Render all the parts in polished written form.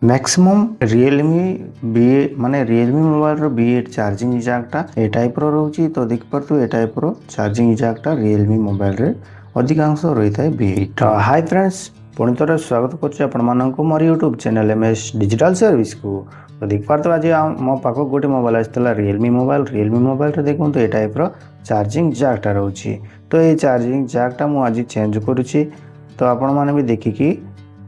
Maximum Realme B माने Realme mobile B8 charging जैकटा ए type रोचे। तो देखिपे ए टाइप चार्जिंग जैकटा रियलमी मोबाइल रे अधिकांश रही है B8। तो हाय फ्रेंड्स, पुणी थोड़े स्वागत करूँ मोर YouTube channel MS digital service को। तो देखिपे आज मो पाख गोटे मोबाइल आसाला रियलमी मोबाइल देखो तो ए टाइप चार्जिंग जैकटा रोचे। तो ये चार्जिंग जैकटा मुझे चेंज करुच्ची, तो आपण मैंने भी देखिकी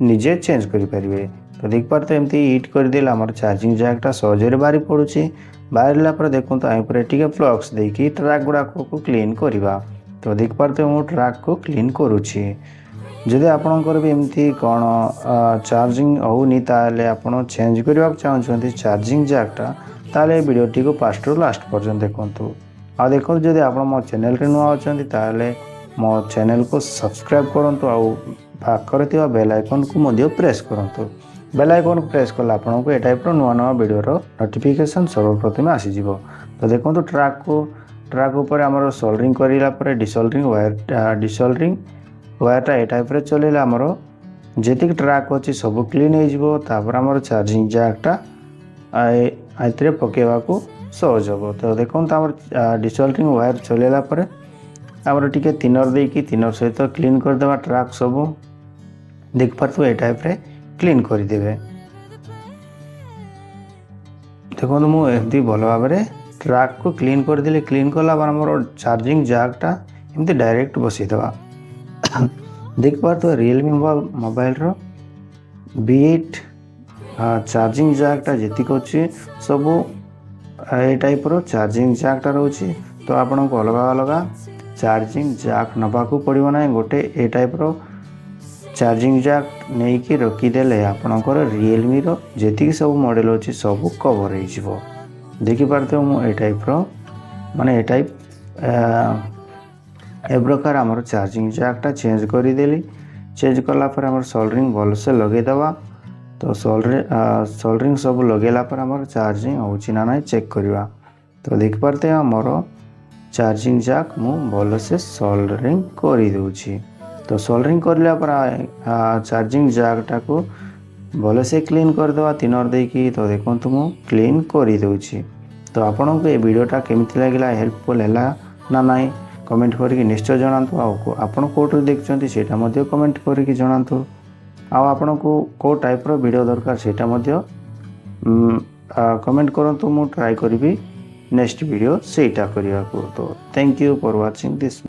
निजे चेंज करेंगे। तो देखिपार तो एमती हिट करदेला आम चार्जिंग जैकटा सहजरे बाहरी पड़ुची। बाहर देखो तो आईपर टी फ्लक्स देकी ट्रैक गुड़ाक को क्लीन करवा। तो देखिपार तो मुझे ट्रैक को क्लीन करुच्ची। जदि आपणकर भी एमती कौन चार्जिंग होनी ताले आपण चेंज करने चाहते चार्जिंग जैकटा, ताले वीडियोटी को फास्ट रु लास्ट पर्यंत देखु। आ देखो जदि आप मो चैनल रे नुआ अच्छा ताले मो चैनल को सब्सक्राइब करूँ। आउ पाखरे बेल आइकन को प्रेस करूँ। बेल आइकन प्रेस कला आपको ए टाइप नुआ नुआ वीडियोर नोटिफिकेशन सर्वप्रथम आसीज। तो देखो ट्रैक उपर आमर सोल्डरिंग कराला डिसोल्डरिंग वायरटा ए टाइप चलेला आमर जी ट्रैक अच्छी सब क्लीन हो चार्जिंग जैकटा आइतरे पकेवा को सहज हम। तो देखो आम डिसोल्डरिंग वायर चलेला आमर टिके थिनर देकी थिनर सहित क्लीन करदेवा ट्रैक सब देख पार्थ ए टाइप क्लीन करदेवे। देखो मुझे भल भाव ट्रैक को क्लीन करदे। क्लीन कला आम चार्जिंग जैकटा एमती डायरेक्ट बसईदेवा। देख Parth Realme mobile B8 charging जैकटा जी अच्छी सब ए टाइप चार्जिंग जैकटा रोचे। तो आपन को अलग अलग चार्जिंग जैक नवाक पड़ो ना। गोटे ए टाइप चार्जिंग जैक नहीं कि रखीदे आपणकर रियलमी जी सब मॉडल अच्छी सब कवर हो। देखिपारे मुझे ए टाइप माने ए टाइप ए प्रकार आम चार्जिंग जैकटा चेंज करदेली। चेंज कलापर आम सोल्डरिंग भलसे लगेदेवा। तो सोल्डरिंग सब लगेला पर आम चार्जिंग होना ना चेक करवा। तो देखिपारे मोर चार्जिंग जैक मु भलसे सोल्डरिंग करदे। तो सोल्डरिंग करला पर चार्जिंग जैकटा को भलसे क्लीन करदेवा थिनर देकी। तो देखो मु क्लीन करदे। तो आपन को ये वीडियोटा केमिति लागला, हेल्पफुल है ना नहीं कमेंट करके निश्चय जनातु। आपन कोठु देखछन्ती सेटा मध्ये कमेंट करके जनातु। आपन को को टाइप रो वीडियो दरकार सेटा मध्ये कमेंट करंतु। मु ट्राई करबी नेक्स्ट वीडियो सेटा करिया को। तो thank you for watching this.